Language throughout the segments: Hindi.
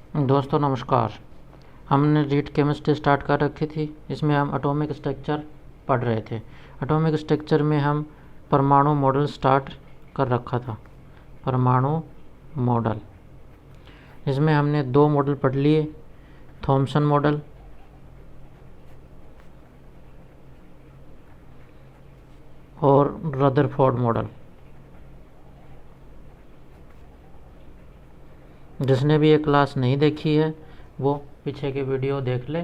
दोस्तों नमस्कार। हमने रीट केमिस्ट्री स्टार्ट कर रखी थी। इसमें हम एटॉमिक स्ट्रक्चर पढ़ रहे थे। एटॉमिक स्ट्रक्चर में हम परमाणु मॉडल स्टार्ट कर रखा था। परमाणु मॉडल, इसमें हमने दो मॉडल पढ़ लिए, थॉमसन मॉडल और रदरफोर्ड मॉडल। जिसने भी ये क्लास नहीं देखी है वो पीछे की वीडियो देख ले।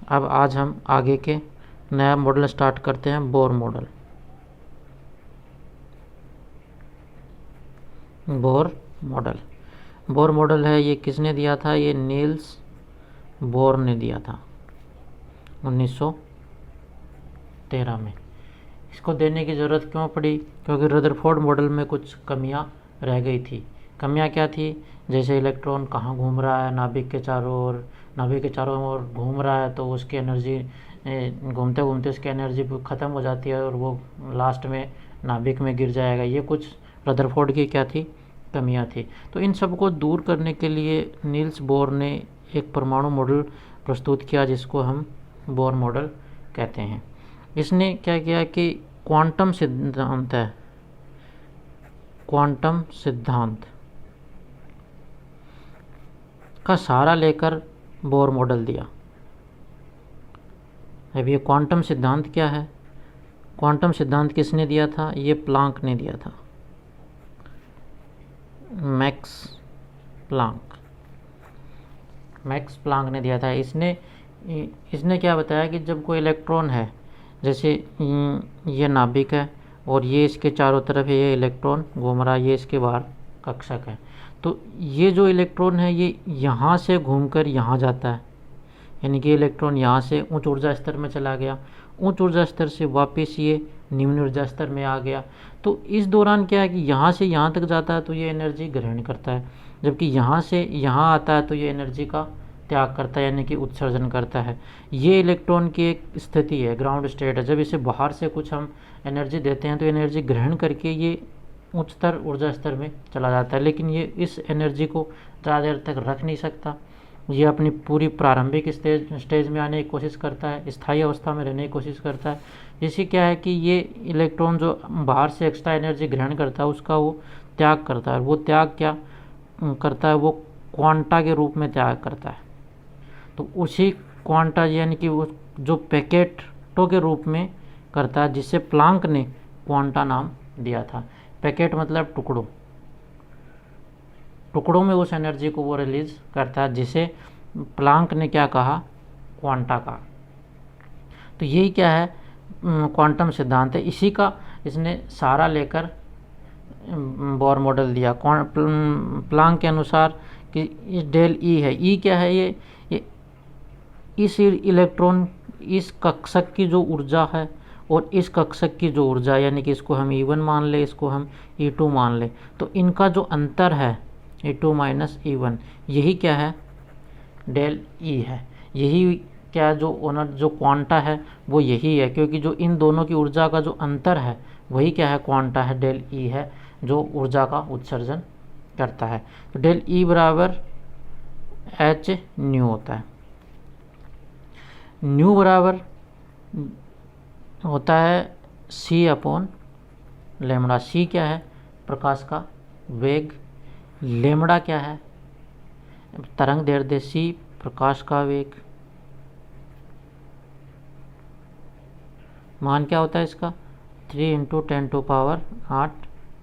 अब आज हम आगे के नया मॉडल स्टार्ट करते हैं, बोर मॉडल। बोर मॉडल है, ये किसने दिया था? ये नील्स बोर ने दिया था 1913 में। इसको देने की ज़रूरत क्यों पड़ी? क्योंकि रदरफोर्ड मॉडल में कुछ कमियां रह गई थी। कमियां क्या थी? जैसे इलेक्ट्रॉन कहाँ घूम रहा है, नाभिक के चारों ओर घूम रहा है, तो उसकी एनर्जी घूमते घूमते उसकी एनर्जी ख़त्म हो जाती है और वो लास्ट में नाभिक में गिर जाएगा। ये कुछ रदरफोर्ड की क्या थी? कमियां थी। तो इन सब को दूर करने के लिए नील्स बोर ने एक परमाणु मॉडल प्रस्तुत किया, जिसको हम बोर मॉडल कहते हैं। इसने क्या किया कि क्वांटम सिद्धांत का सहारा लेकर बोर मॉडल दिया। अब ये क्वांटम सिद्धांत क्या है? क्वांटम सिद्धांत किसने दिया था? ये प्लांक ने दिया था, मैक्स प्लांक ने दिया था। इसने क्या बताया कि जब कोई इलेक्ट्रॉन है, जैसे ये नाभिक है और ये इसके चारों तरफ ये इलेक्ट्रॉन घूम रहा है, ये इसके बाहर कक्षक है, तो ये जो इलेक्ट्रॉन है ये यहाँ से घूमकर यहाँ जाता है, यानी कि इलेक्ट्रॉन यहाँ से उच्च ऊर्जा स्तर में चला गया, उच्च ऊर्जा स्तर से वापस ये निम्न ऊर्जा स्तर में आ गया। तो इस दौरान क्या है कि यहाँ से यहाँ तक जाता है तो ये एनर्जी ग्रहण करता है, जबकि यहाँ से यहाँ आता है तो ये एनर्जी का त्याग करता है, यानी कि उत्सर्जन करता है। ये इलेक्ट्रॉन की एक स्थिति है, ग्राउंड स्टेट है। जब इसे बाहर से कुछ हम एनर्जी देते हैं तो एनर्जी ग्रहण करके ये उच्चतर ऊर्जा स्तर में चला जाता है, लेकिन ये इस एनर्जी को ज़्यादा देर तक रख नहीं सकता। ये अपनी पूरी प्रारंभिक स्टेज में आने की कोशिश करता है, स्थायी अवस्था में रहने की कोशिश करता है। जिससे क्या है कि ये इलेक्ट्रॉन जो बाहर से एक्स्ट्रा एनर्जी ग्रहण करता है उसका वो त्याग करता है। वो त्याग क्या करता है? वो क्वांटा के रूप में त्याग करता है। तो उसी क्वांटा यानी कि वो जो पैकेटों के रूप में करता है, जिससे प्लांक ने क्वांटा नाम दिया था। पैकेट मतलब टुकड़ों में उस एनर्जी को वो रिलीज करता है, जिसे प्लांक ने क्या कहा? क्वांटा कहा। तो यही क्या है? क्वांटम सिद्धांत है। इसी का इसने सहारा लेकर बोर मॉडल दिया। प्लांक के अनुसार कि इस डेल ई है, ई क्या है? ये इस इलेक्ट्रॉन, इस कक्षक की जो ऊर्जा है और इस कक्षक की जो ऊर्जा, यानी कि इसको हम E1 मान ले, इसको हम E2 मान ले, तो इनका जो अंतर है E2 माइनस E1, यही क्या है? डेल ई है। यही क्या जो क्वांटा है वो यही है, क्योंकि जो इन दोनों की ऊर्जा का जो अंतर है वही क्या है? क्वांटा है, डेल ई है, जो ऊर्जा का उत्सर्जन करता है। तो डेल ई बराबर एच न्यू होता है। न्यू बराबर होता है सी अपॉन लेमड़ा। सी क्या है? प्रकाश का वेग। लेमड़ा क्या है? तरंग दैर्ध्य। सी प्रकाश का वेग। मान क्या होता है इसका? 3 × 10⁸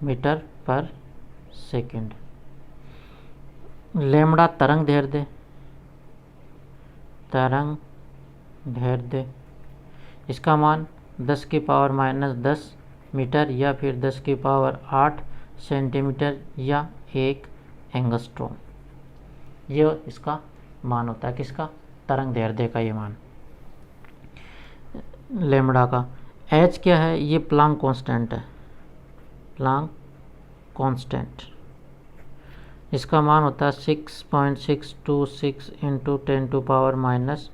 मीटर पर सेकेंड। लेमड़ा तरंग दैर्ध्य, इसका मान 10⁻⁻10 मीटर या फिर 10⁸ सेंटीमीटर या 1 एंगस्ट्रॉम। ये इसका मान होता है। किसका? तरंग दैर्ध्य का ये मान, लेमड़ा का। एच क्या है? ये प्लांक कांस्टेंट है, प्लांक कांस्टेंट। इसका मान होता है 6.626 × 10⁻⁻34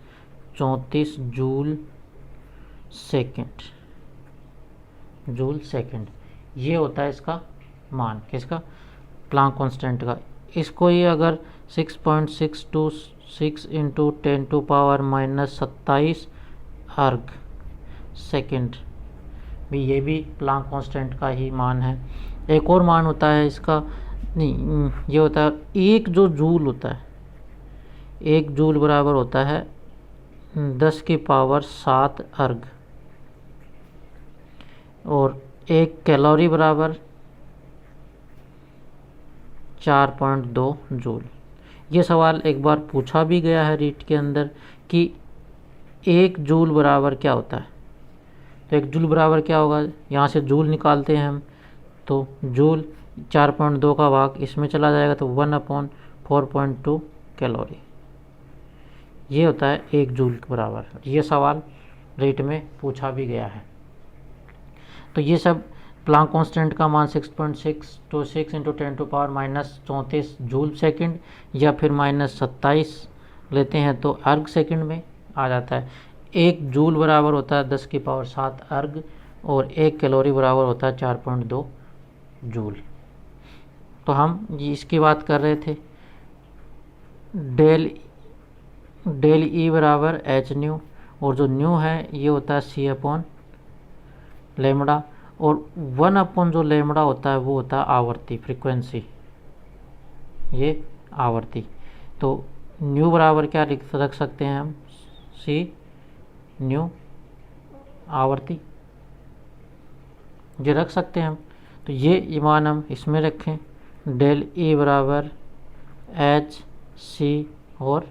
जूल सेकेंड। ये होता है इसका मान। किसका? प्लांक कांस्टेंट का। इसको ही अगर 6.626 इंटू 10⁻⁻27 अर्ग सेकंड भी, ये भी प्लांक कांस्टेंट का ही मान है। एक और मान होता है इसका, नहीं ये होता है एक जो जूल होता है, 1 जूल बराबर होता है 10⁻7 अर्ग, और 1 कैलोरी बराबर 4.2 जूल। ये सवाल एक बार पूछा भी गया है रीट के अंदर कि 1 जूल बराबर क्या होता है। तो 1 जूल बराबर क्या होगा, यहाँ से जूल निकालते हैं हम, तो जूल 4.2 का भाग इसमें चला जाएगा तो 1/4.2 कैलोरी, ये होता है 1 जूल के बराबर। ये सवाल रीट में पूछा भी गया है। तो ये सब प्लांक कांस्टेंट का मान 6.626 इंटू 10⁻⁻34 जूल सेकंड या फिर -27 लेते हैं तो अर्ग सेकंड में आ जाता है। 1 जूल बराबर होता है 10⁻7 अर्ग और 1 कैलोरी बराबर होता है 4.2 जूल। तो हम इसकी बात कर रहे थे। डेल ई बराबर एच न्यू, और जो न्यू है ये होता है C/λ, और 1 जो लेमड़ा होता है वो होता है आवर्ती, फ्रीक्वेंसी, ये आवर्ती। तो न्यू बराबर क्या रख सकते हैं हम, C न्यू आवर्ती, ये रख सकते हैं हम। तो ये मान हम इसमें रखें, डेल ई बराबर एच सी और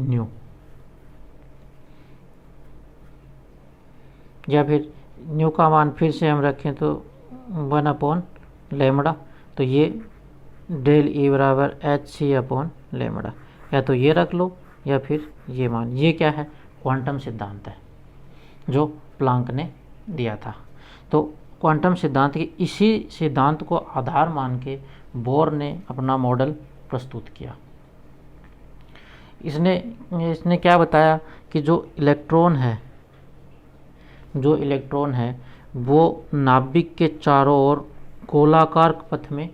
न्यू, या फिर न्यू का मान फिर से हम रखें तो 1/λ, तो ये डेल ई बराबर HC/λ, या तो ये रख लो या फिर ये मान। ये क्या है, क्वांटम सिद्धांत है जो प्लांक ने दिया था। तो क्वांटम सिद्धांत के इसी सिद्धांत को आधार मान के बोर ने अपना मॉडल प्रस्तुत किया। इसने क्या बताया कि जो इलेक्ट्रॉन है वो नाभिक के चारों ओर गोलाकार पथ में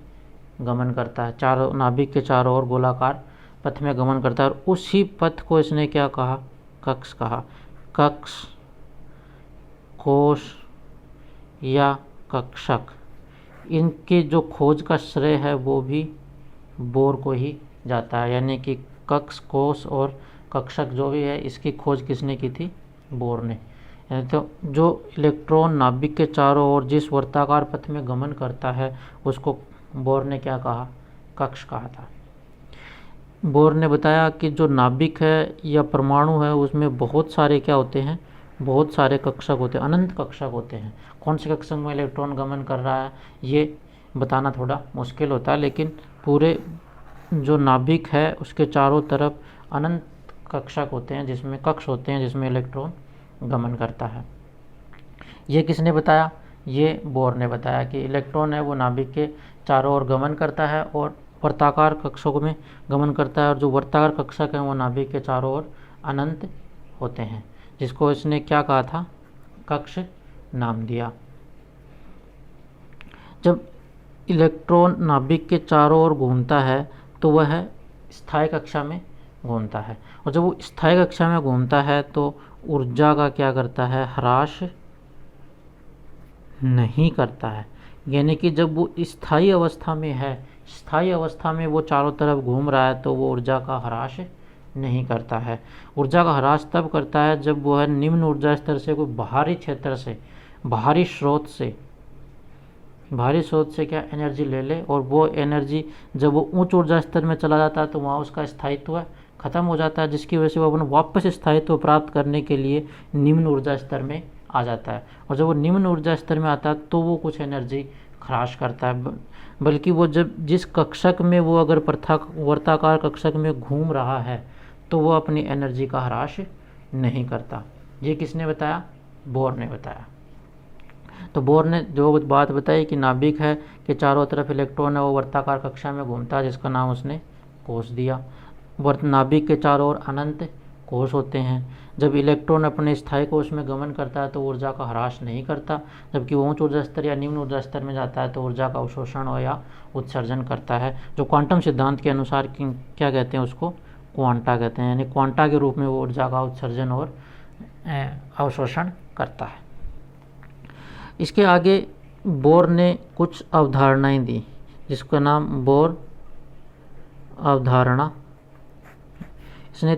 गमन करता है, नाभिक के चारों ओर गोलाकार पथ में गमन करता है, और उसी पथ को इसने क्या कहा, कक्ष कहा। कक्ष, कोश या कक्षक, इनके जो खोज का श्रेय है वो भी बोर को ही जाता है। यानी कि कक्ष, कोश और कक्षक जो भी है इसकी खोज किसने की थी, बोर ने। तो जो इलेक्ट्रॉन नाभिक के चारों ओर जिस वर्ताकार पथ में गमन करता है उसको बोर ने क्या कहा, कक्ष कहा था। बोर ने बताया कि जो नाभिक है या परमाणु है उसमें बहुत सारे क्या होते हैं, बहुत सारे कक्षक होते हैं, अनंत कक्षक होते हैं। कौन से कक्षक में इलेक्ट्रॉन गमन कर रहा है ये बताना थोड़ा मुश्किल होता है, लेकिन पूरे जो नाभिक है उसके चारों तरफ अनंत कक्षक होते हैं, जिसमें कक्ष होते हैं जिसमें इलेक्ट्रॉन गमन करता है। ये किसने बताया, ये बोर ने बताया कि इलेक्ट्रॉन है वो नाभिक के चारों ओर गमन करता है और वर्ताकार कक्षकों में गमन करता है, और जो वर्ताकार कक्षक हैं वो नाभिक के चारों ओर अनंत होते हैं, जिसको इसने क्या कहा था, कक्ष नाम दिया। जब इलेक्ट्रॉन नाभिक के चारों ओर घूमता है तो वह स्थायी कक्षा में घूमता है, और जब वो स्थायी कक्षा में घूमता है तो ऊर्जा का क्या करता है, ह्रास नहीं करता है। यानी कि जब वो स्थायी अवस्था में है, स्थायी अवस्था में वो चारों तरफ घूम रहा है तो वो ऊर्जा का ह्रास नहीं करता है। ऊर्जा का ह्रास तब करता है जब वो है निम्न ऊर्जा स्तर से कोई बाहरी क्षेत्र से, बाहरी स्रोत से क्या एनर्जी ले ले, और वो एनर्जी जब वो उच्च ऊर्जा स्तर में चला जाता है तो वहाँ उसका स्थायित्व खत्म हो जाता है, जिसकी वजह से वो अपना वापस स्थायित्व प्राप्त करने के लिए निम्न ऊर्जा स्तर में आ जाता है। और जब वो निम्न ऊर्जा स्तर में आता है तो वो कुछ एनर्जी ह्रास करता है, बल्कि वो जब जिस कक्षक में वो अगर वर्ताकार कक्षक में घूम रहा है तो वो अपनी एनर्जी का ह्रास नहीं करता। ये किसने बताया, बोर ने बताया। तो बोर ने जो बात बताई कि नाभिक है कि चारों तरफ इलेक्ट्रॉन है वो वर्ताकार कक्षा में घूमता है, जिसका नाम उसने कोश दिया। नाभिक के चारों ओर अनंत कोश होते हैं। जब इलेक्ट्रॉन अपने स्थायी कोश में गमन करता है तो ऊर्जा का ह्रास नहीं करता, जबकि वो उच्च ऊर्जा स्तर या निम्न ऊर्जा स्तर में जाता है तो ऊर्जा का अवशोषण या उत्सर्जन करता है, जो क्वांटम सिद्धांत के अनुसार क्या कहते हैं, उसको क्वांटा कहते हैं। यानी क्वांटा के रूप में वो ऊर्जा का उत्सर्जन और अवशोषण करता है। इसके आगे बोर ने कुछ अवधारणाएं दी, जिसका नाम बोर अवधारणा। इसने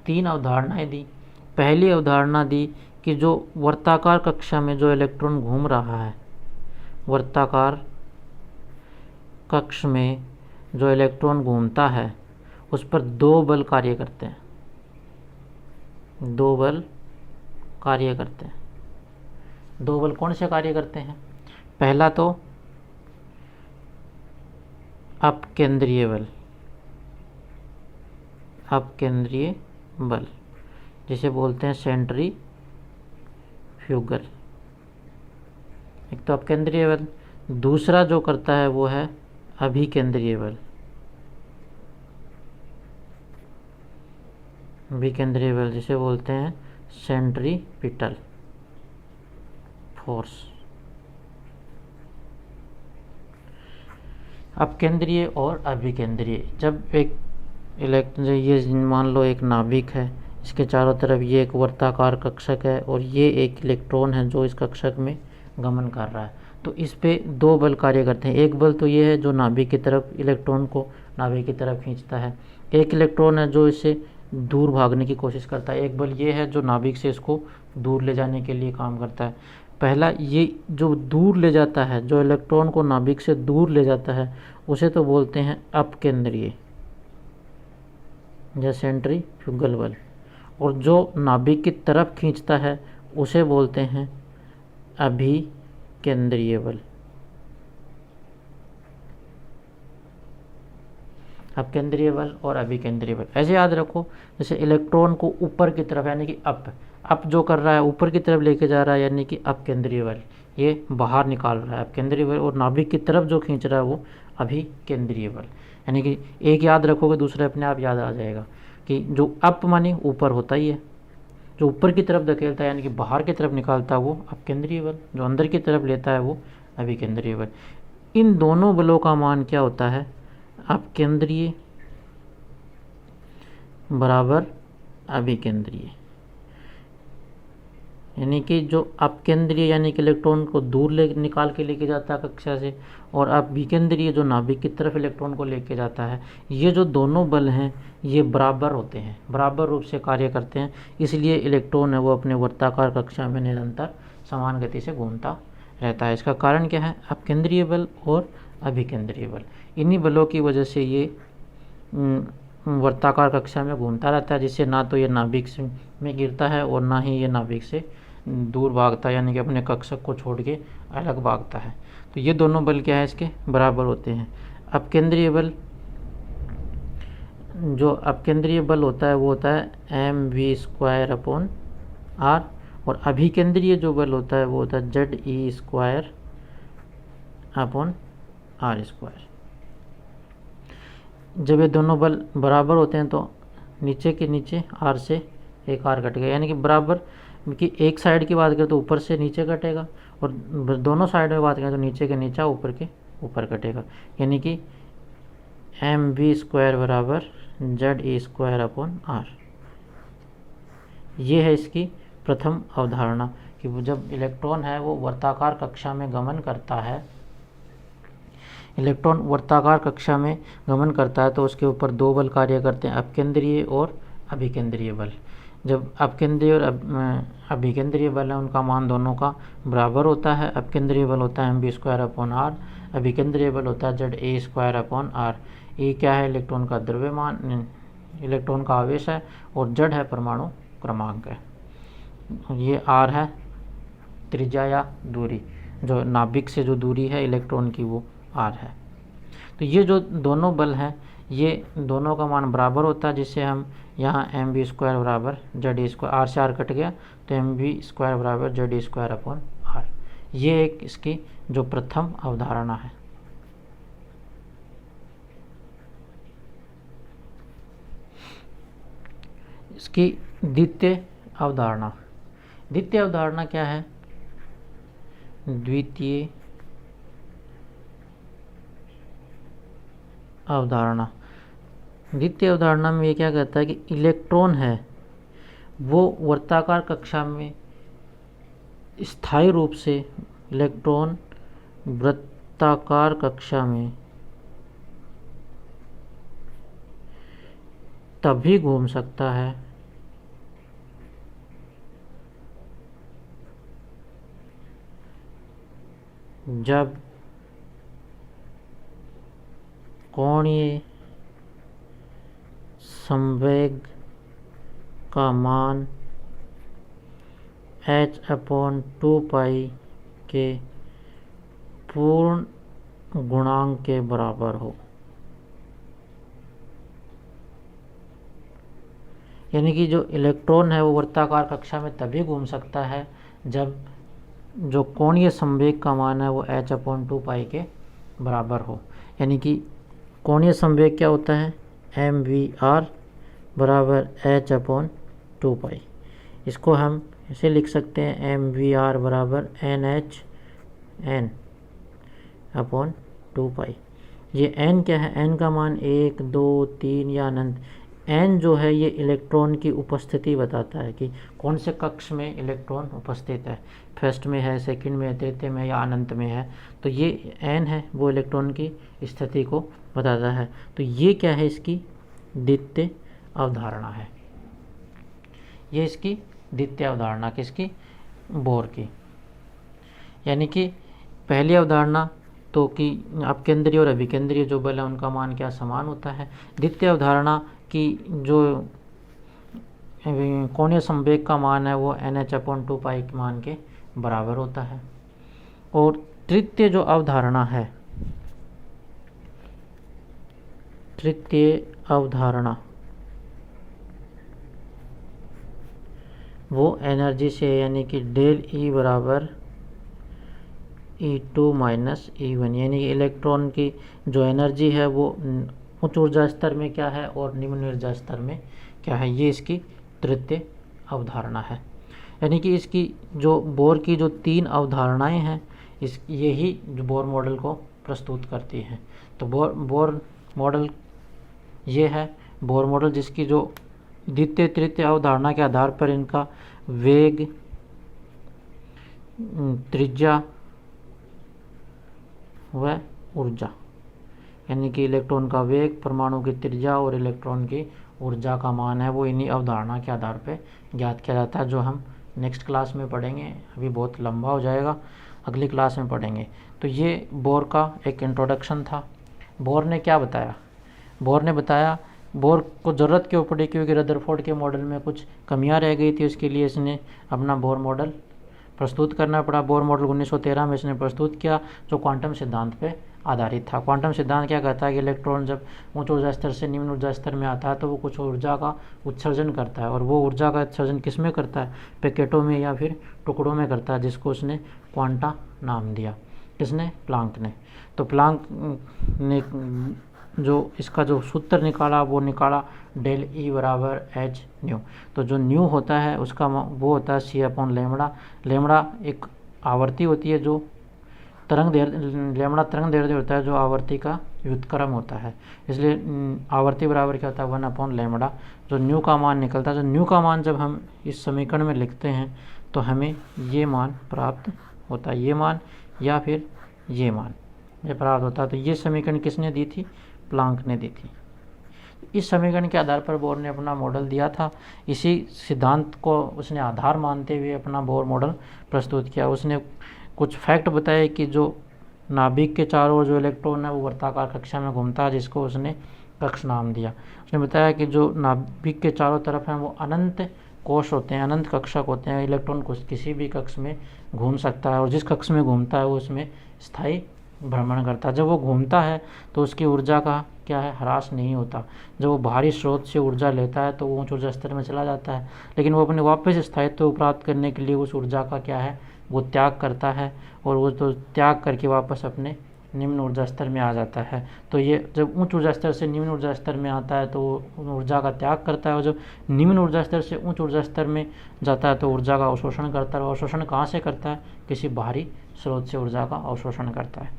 3 अवधारणाएं दी। पहली अवधारणा दी कि जो वर्ताकार कक्षा में जो इलेक्ट्रॉन घूम रहा है, वर्ताकार कक्ष में जो इलेक्ट्रॉन घूमता है उस पर 2 बल कार्य करते हैं, 2 बल कार्य करते हैं। 2 बल कौन से कार्य करते हैं? पहला तो अपकेंद्रीय बल, अपकेंद्रीय बल जिसे बोलते हैं सेंट्रीफ्यूगल, एक तो अपकेंद्रीय बल। दूसरा जो करता है वो है अभिकेंद्रीय बल, अभिकेंद्रीय बल जिसे बोलते हैं सेंट्रीपिटल फोर्स। अपकेंद्रीय और अभिकेंद्रीय, जब एक ये मान लो एक नाभिक है, इसके चारों तरफ ये एक वर्ताकार कक्षक है और ये एक इलेक्ट्रॉन है जो इस कक्षक में गमन कर रहा है, तो इस पे 2 बल कार्य करते हैं। एक बल तो ये है जो नाभिक की तरफ इलेक्ट्रॉन को नाभिक की तरफ खींचता है, एक इलेक्ट्रॉन है जो इससे दूर भागने की कोशिश करता है, एक बल ये है जो नाभिक से इसको दूर ले जाने के लिए काम करता है। पहला ये जो दूर ले जाता है, जो इलेक्ट्रॉन को नाभिक से दूर ले जाता है, उसे तो बोलते हैं अपकेंद्रीय या सेंट्रीफ्यूगल बल, और जो नाभिक की तरफ खींचता है उसे बोलते हैं अभिकेंद्रीय बल। अपकेंद्रीय बल और अभिकेंद्रीय बल ऐसे याद रखो, जैसे इलेक्ट्रॉन को ऊपर की तरफ यानी कि अप जो कर रहा है ऊपर की तरफ लेके जा रहा है यानी कि अपकेंद्रीय बल, ये बाहर निकाल रहा है अपकेंद्रीय बल, और नाभिक की तरफ जो खींच रहा है वो अभिकेंद्रीय बल। यानी कि एक याद रखोगे दूसरे अपने आप याद आ जाएगा कि जो अप माने ऊपर होता ही है, जो ऊपर की तरफ धकेलता है यानी कि बाहर की तरफ निकालता है वो अपकेंद्रीय बल, जो अंदर की तरफ लेता है वो अभिकेंद्रीय बल। इन दोनों बलों का मान क्या होता है? अपकेंद्रीय बराबर अभिकेंद्रीय, यानी कि जो अपकेंद्रीय यानी कि इलेक्ट्रॉन को दूर निकाल के लेके जाता है कक्षा से, और अभिकेंद्रीय जो नाभिक की तरफ इलेक्ट्रॉन को लेके जाता है, ये जो दोनों बल हैं ये बराबर होते हैं, बराबर रूप से कार्य करते हैं। इसलिए इलेक्ट्रॉन है वो अपने वर्ताकार कक्षा में निरंतर समान गति से घूमता रहता है। इसका कारण क्या है? अपकेंद्रीय बल और अभिकेंद्रीय बल। इन्हीं बलों की वजह से ये वर्ताकार कक्षा में घूमता रहता है, जिससे ना तो ये नाभिक में गिरता है और ना ही ये नाभिक से दूर भागता है, यानी कि अपने कक्षक को छोड़ के अलग भागता है। तो ये दोनों बल क्या है? इसके बराबर होते हैं। अपकेंद्रीय बल, जो अपकेंद्रीय बल होता है वो होता है mv² r, और अभिकेंद्रीय जो बल होता है वो होता है Ze² r²। जब ये दोनों बल बराबर होते हैं तो नीचे के नीचे r से एक r कटेगा, यानी कि बराबर कि एक साइड की बात करें तो ऊपर से नीचे कटेगा, और दोनों साइड में बात करें तो नीचे के नीचा ऊपर के ऊपर कटेगा, यानी कि mv² बराबर Ze² r। ये है इसकी प्रथम अवधारणा कि जब इलेक्ट्रॉन है वो वर्ताकार कक्षा में गमन करता है, इलेक्ट्रॉन वर्ताकार कक्षा में गमन करता है तो उसके ऊपर 2 बल कार्य करते हैं, अपकेंद्रीय और अभिकेंद्रीय बल। जब अपकेंद्रीय और अभिकेंद्रीय बल है उनका मान दोनों का बराबर होता है। अपकेंद्रीय बल होता है mv² r, अभिकेंद्रीय बल होता है Ze² r। ये क्या है? इलेक्ट्रॉन का द्रव्यमान, इलेक्ट्रॉन का आवेश है, और Z है परमाणु क्रमांक है। ये r है त्रिज्या या दूरी, जो नाभिक से जो दूरी है इलेक्ट्रॉन की वो r है। तो ये जो दोनों बल हैं ये दोनों का मान बराबर होता है, जिससे हम यहाँ mv² बराबर Ze², r से r कट गया तो mv² बराबर Ze² r। ये एक इसकी जो प्रथम अवधारणा है। इसकी द्वितीय अवधारणा। द्वितीय अवधारणा क्या है? द्वितीय अवधारणा। द्वितीय अवधारणा में ये क्या कहता है कि इलेक्ट्रॉन है वो वर्ताकार कक्षा में स्थायी रूप से, इलेक्ट्रॉन वृत्ताकार कक्षा में तभी घूम सकता है जब कोणीय संवेग का मान h/2π के पूर्ण गुणांक के बराबर हो। यानी कि जो इलेक्ट्रॉन है वो वर्ताकार कक्षा में तभी घूम सकता है जब जो कोणीय संवेग का मान है वो h/2π के बराबर हो। यानी कि कोणीय संवेग क्या होता है? mvr बराबर h/2π। इसको हम ऐसे लिख सकते हैं mvr बराबर n/2π। ये n क्या है? n का मान 1, 2, 3 या अनंत। n जो है ये इलेक्ट्रॉन की उपस्थिति बताता है कि कौन से कक्ष में इलेक्ट्रॉन उपस्थित है, फर्स्ट में है, सेकंड में है, तृतीय में या अनंत में है। तो ये n है वो इलेक्ट्रॉन की स्थिति को बताता है। तो ये क्या है? इसकी द्वितीय अवधारणा है। ये इसकी द्वितीय अवधारणा किसकी? बोर की। यानी कि पहली अवधारणा तो कि अपकेंद्रीय और अभिकेंद्रीय जो बल है उनका मान क्या समान होता है। द्वितीय अवधारणा की जो कोणीय संवेग का मान है वो nh/2π के मान के बराबर होता है। और तृतीय जो अवधारणा है, तृतीय अवधारणा वो एनर्जी से, यानी कि डेल E बराबर E2 माइनस E1। यानी कि इलेक्ट्रॉन की जो एनर्जी है वो उच्च ऊर्जा स्तर में क्या है और निम्न ऊर्जा स्तर में क्या है। ये इसकी तृतीय अवधारणा है। यानी कि इसकी जो बोर की जो 3 अवधारणाएं हैं यही जो बोर मॉडल को प्रस्तुत करती हैं। तो बोर मॉडल ये है बोर मॉडल, जिसकी जो द्वितीय तृतीय अवधारणा के आधार पर इनका वेग, त्रिज्या व ऊर्जा, यानी कि इलेक्ट्रॉन का वेग, परमाणु की त्रिज्या और इलेक्ट्रॉन की ऊर्जा का मान है वो इन्हीं अवधारणा के आधार पर ज्ञात किया जाता है, जो हम नेक्स्ट क्लास में पढ़ेंगे। अभी बहुत लंबा हो जाएगा, अगली क्लास में पढ़ेंगे। तो ये बोर का एक इंट्रोडक्शन था। बोर ने क्या बताया? बोर ने बताया, बोर को ज़रूरत क्यों पड़ी? क्योंकि रदरफोर्ड के मॉडल में कुछ कमियां रह गई थी, उसके लिए इसने अपना बोर मॉडल प्रस्तुत करना पड़ा। बोर मॉडल 1913 में इसने प्रस्तुत किया, जो क्वांटम सिद्धांत पे आधारित था। क्वांटम सिद्धांत क्या कहता है कि इलेक्ट्रॉन जब उच्च ऊर्जा स्तर से निम्न ऊर्जा स्तर में आता है तो वो कुछ ऊर्जा का उत्सर्जन करता है, और वो ऊर्जा का उत्सर्जन किस में करता है? पैकेटों में या फिर टुकड़ों में करता है, जिसको उसने क्वांटा नाम दिया। किसने? प्लांक ने। तो प्लांक ने जो इसका जो सूत्र निकाला वो निकाला डेल E बराबर एच न्यू। तो जो न्यू होता है उसका वो होता है C/λ। लेमड़ा एक आवर्ती होती है जो लेमड़ा तरंग दैर्ध्य होता है, जो आवर्ती का व्युत्क्रम होता है। इसलिए आवर्ती बराबर क्या होता है? 1/λ। जो न्यू का मान निकलता है, जो न्यू का मान जब हम इस समीकरण में लिखते हैं तो हमें ये मान प्राप्त होता है, ये मान या फिर ये मान ये प्राप्त होता है। तो ये समीकरण किसने दी थी? प्लांक ने दी थी। इस समीकरण के आधार पर बोर ने अपना मॉडल दिया था। इसी सिद्धांत को उसने आधार मानते हुए अपना बोर मॉडल प्रस्तुत किया। उसने कुछ फैक्ट बताए कि जो नाभिक के चारों ओर जो इलेक्ट्रॉन है वो वर्ताकार कक्षा में घूमता है, जिसको उसने कक्ष नाम दिया। उसने बताया कि जो नाभिक के चारों तरफ हैं वो अनंत कोश होते हैं, अनंत कक्षक होते हैं। इलेक्ट्रॉन किसी भी कक्ष में घूम सकता है, और जिस कक्ष में घूमता है वो उसमें स्थायी भ्रमण करता है। जब वो घूमता है तो उसकी ऊर्जा का क्या है? ह्रास नहीं होता। जब वो बाहरी स्रोत से ऊर्जा लेता है तो वो उच्च ऊर्जा स्तर में चला जाता है, लेकिन वो अपने वापस स्थायित्व प्राप्त करने के लिए उस ऊर्जा का क्या है? वो त्याग करता है, और वो तो त्याग करके वापस अपने निम्न ऊर्जा स्तर में आ जाता है। तो ये जब उच्च ऊर्जा स्तर से निम्न ऊर्जा स्तर में आता है तो ऊर्जा का त्याग करता है, और जब निम्न ऊर्जा स्तर से उच्च ऊर्जा स्तर में जाता है तो ऊर्जा का अवशोषण करता है। और अवशोषण कहाँ से करता है? किसी बाहरी स्रोत से ऊर्जा का अवशोषण करता है।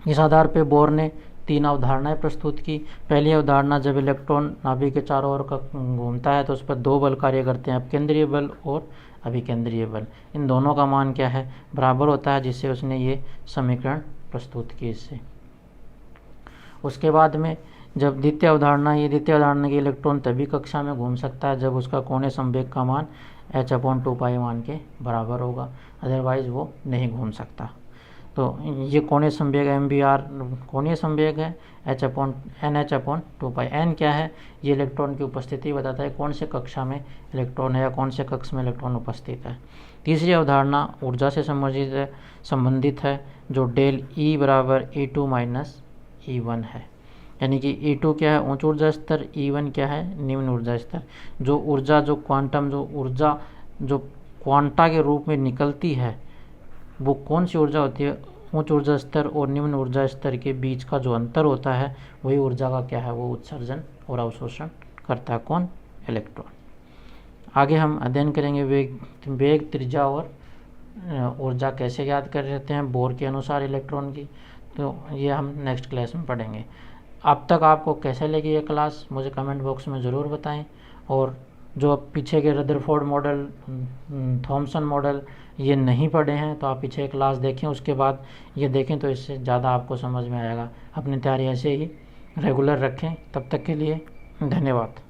इस आधार पर बोर ने 3 अवधारणाएं प्रस्तुत की। पहली अवधारणा, जब इलेक्ट्रॉन नाभिक के चारों ओर घूमता है तो उस पर 2 बल कार्य करते हैं, अपकेंद्रीय बल और अभिकेंद्रीय बल। इन दोनों का मान क्या है? बराबर होता है, जिससे उसने ये समीकरण प्रस्तुत की इससे। उसके बाद में जब द्वितीय अवधारणा, ये द्वितीय अवधारणा की इलेक्ट्रॉन तभी कक्षा में घूम सकता है जब उसका कोणीय संवेग का मान h/2π मान के बराबर होगा, अदरवाइज वो नहीं घूम सकता। तो ये कोणीय संवेग MBR कोणीय संवेग है, NH/2π। n क्या है? ये इलेक्ट्रॉन की उपस्थिति बताता है, कौन से कक्षा में इलेक्ट्रॉन है या कौन से कक्ष में इलेक्ट्रॉन उपस्थित है। तीसरी अवधारणा ऊर्जा से संबंधित है, जो डेल E बराबर E2 माइनस E1 है। यानी कि E2 क्या है? उच्च ऊर्जा स्तर, E1 क्या है? निम्न ऊर्जा स्तर। जो ऊर्जा जो क्वांटा के रूप में निकलती है वो कौन सी ऊर्जा होती है? उच्च ऊर्जा स्तर और निम्न ऊर्जा स्तर के बीच का जो अंतर होता है वही ऊर्जा का क्या है? वो उत्सर्जन और अवशोषण करता है। कौन? इलेक्ट्रॉन। आगे हम अध्ययन करेंगे वेग, त्रिज्या और ऊर्जा कैसे याद कर लेते हैं बोर के अनुसार इलेक्ट्रॉन की। तो ये हम नेक्स्ट क्लास में पढ़ेंगे। अब तक आपको कैसे लगी ये क्लास मुझे कमेंट बॉक्स में ज़रूर बताएं। और जो पीछे के रदरफोर्ड मॉडल, थॉमसन मॉडल ये नहीं पढ़े हैं तो आप पीछे क्लास देखें, उसके बाद ये देखें तो इससे ज़्यादा आपको समझ में आएगा। अपनी तैयारी ऐसे ही रेगुलर रखें। तब तक के लिए धन्यवाद।